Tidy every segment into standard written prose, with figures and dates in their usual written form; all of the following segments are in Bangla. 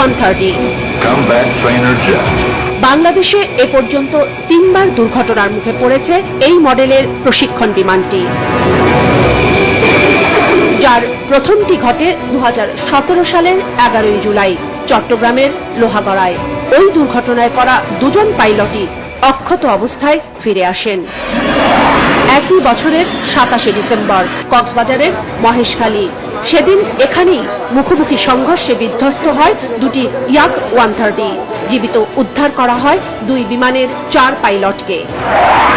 130 Combat Trainer Jet। বাংলাদেশে এ পর্যন্ত 3 বার দুর্ঘটনার মুখে পড়েছে এই মডেলের প্রশিক্ষণ বিমানটি, যার প্রথমটি ঘটে 2017 সালের 11 জুলাই চট্টগ্রামের লোহাগড়ায়। ওই দুর্ঘটনায় করা দুজন পাইলটই অক্ষত অবস্থায় ফিরে আসেন। একই বছরের 27 ডিসেম্বর কক্সবাজারের মহেশখালী, সেদিন এখানেই মুখোমুখি সংঘর্ষে বিধ্বস্ত হয় দুটি ইয়াক 130। জীবিত উদ্ধার করা হয় দুই বিমানের 4 পাইলটকে।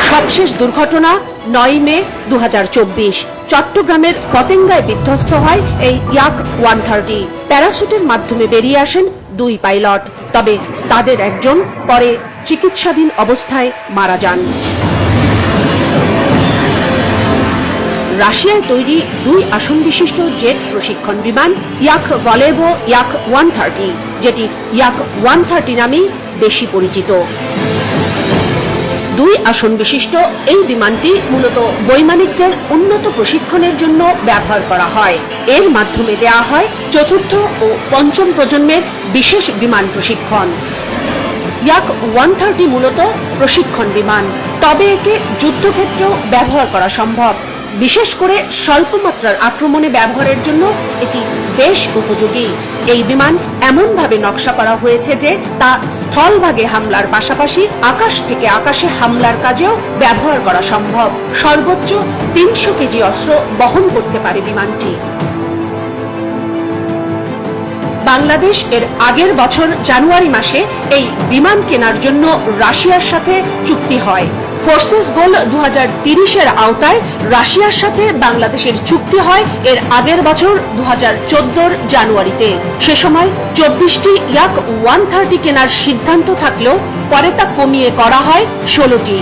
সবশেষ দুর্ঘটনা 9 মে 2024 চট্টগ্রামের পতেঙ্গায় বিধ্বস্ত হয় এই ইয়াক 130। প্যারাশুটের মাধ্যমে বেরিয়ে আসেন দুই পাইলট, তবে তাদের একজন পরে চিকিৎসাধীন অবস্থায় মারা যান। রাশিয়ায় তৈরি 2 আসন বিশিষ্ট জেট প্রশিক্ষণ বিমান ইয়াক ভলেভো ইয়াক 130, যেটি ইয়াক 130 নামেই বেশি পরিচিত। 2 আসন বিশিষ্ট এই বিমানটি মূলত বৈমানিকদের উন্নত প্রশিক্ষণের জন্য ব্যবহার করা হয়। এর মাধ্যমে দেয়া হয় চতুর্থ ও পঞ্চম প্রজন্মের বিশেষ বিমান প্রশিক্ষণ। ইয়াক 130 মূলত প্রশিক্ষণ বিমান, তবে একে যুদ্ধক্ষেত্রেও ব্যবহার করা সম্ভব। বিশেষ করে স্বল্প মাত্রার আক্রমণে ব্যবহারের জন্য এটি বেশ উপযোগী। এই বিমান এমনভাবে নকশা করা হয়েছে যে তা স্থলভাগে হামলার পাশাপাশি আকাশ থেকে আকাশে হামলার কাজেও ব্যবহার করা সম্ভব। সর্বোচ্চ 300 কেজি অস্ত্র বহন করতে পারে বিমানটি। বাংলাদেশ এর আগের বছর জানুয়ারি মাসে এই বিমান কেনার জন্য রাশিয়ার সাথে চুক্তি হয়। ফোর্সেস গোল 2030-এর আওতায় রাশিয়ার সাথে বাংলাদেশের চুক্তি হয় এর আগের বছর 2014-র জানুয়ারিতে। সে সময় 24টি ইয়াক 130 কেনার সিদ্ধান্ত থাকলেও পরে তা কমিয়ে করা হয় 16টি।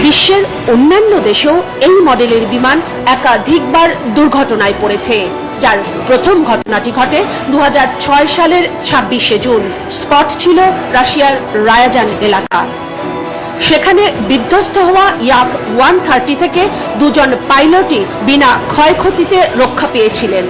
বিশ্বের অন্যান্য দেশেও এই মডেলের বিমান একাধিকবার দুর্ঘটনায় পড়েছে, যার প্রথম ঘটনাটি ঘটে 2006 সালের 26শে জুন। স্পট ছিল রাশিয়ার রায়াজান এলাকা। সেখানে বিধ্বস্ত হওয়া ইয়াক 130 থেকে 2 জন পাইলটই বিনা ক্ষয়ক্ষতিতে রক্ষা পেয়েছিলেন।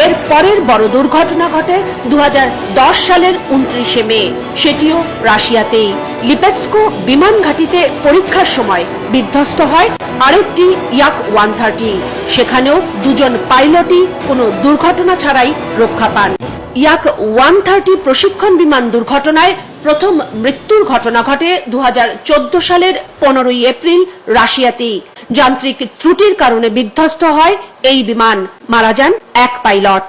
এর পরের বড় দুর্ঘটনা ঘটে 2010 সালের 29শে মে, সেটিও রাশিয়াতেই। লিপেৎস্কো বিমান ঘাঁটিতে পরীক্ষার সময় বিধ্বস্ত হয় আরেকটি ইয়াক 130। সেখানেও 2 জন পাইলটই কোনো দুর্ঘটনা ছাড়াই রক্ষা পান। ইয়াক 130 প্রশিক্ষণ বিমান দুর্ঘটনায় প্রথম মৃত্যুর ঘটনা ঘটে 2014 সালের 15ই এপ্রিল রাশিয়াতেই। যান্ত্রিক ত্রুটির কারণে বিধ্বস্ত হয় এই বিমান, মারা যান 1 পাইলট।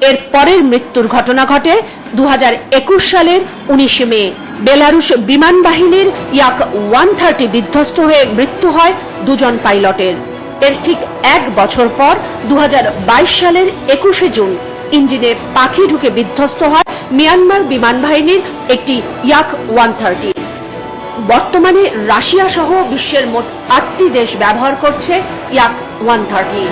এর পরের মৃত্যুর ঘটনা ঘটে 2021 সালের 19 মে। বেলারুশ বিমান বাহিনীর ইয়াক 130 বিধ্বস্ত হয়ে মৃত্যু হয় 2 জন পাইলটের। এর ঠিক 1 বছর পর 2022 সালের 21শে জুন ইঞ্জিনে পাখি ঢুকে বিধ্বস্ত হয় মিয়ানমার বিমান বাহিনীর একটি ইয়াক 130। বর্তমানে রাশিয়া সহ বিশ্বের মোট 8টি দেশ ব্যবহার করছে ইয়াক 130।